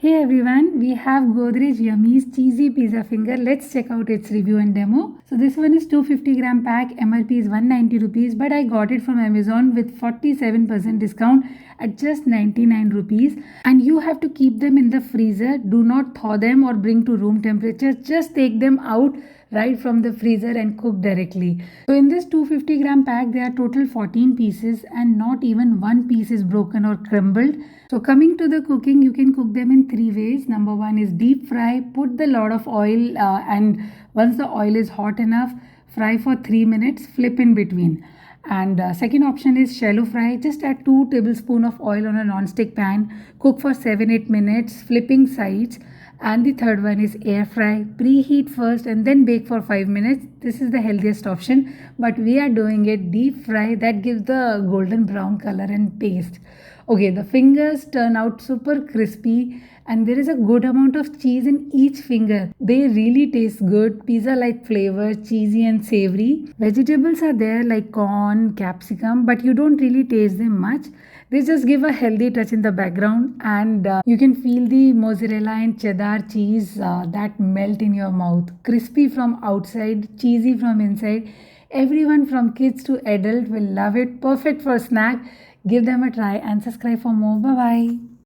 Hey everyone, we have Godrej Yummiez cheesy pizza finger. Let's check out its review and demo. So this one is 250-gram pack. MRP is 190 rupees, but I got it from Amazon with 47% discount at just 99 rupees. And you have to keep them in the freezer. Do not thaw them or bring to room temperature. Just take them out right from the freezer and cook directly. So in this 250-gram pack, there are total 14 pieces and not even one piece is broken or crumbled. So coming to the cooking, you can cook them in 3 ways. Number one is deep fry. Put the lot of oil and once the oil is hot enough, fry for 3 minutes, flip in between. And second option is shallow fry. Just add 2 tablespoons of oil on a non-stick pan. Cook for 7-8 minutes, flipping sides. And the third one is air fry. Preheat first and then bake for 5 minutes. This is the healthiest option, but we are doing it deep fry. That gives the golden brown color and taste. Okay, the fingers turn out super crispy and there is a good amount of cheese in each finger. They really taste good. Pizza like flavor, cheesy and savory. Vegetables are there like corn, capsicum, but you don't really taste them much. They just give a healthy touch in the background, and you can feel the mozzarella and cheddar cheese that melt in your mouth. Crispy from outside, cheesy from inside. Everyone from kids to adult will love it. Perfect for snack. Give them a try and subscribe for more. Bye bye.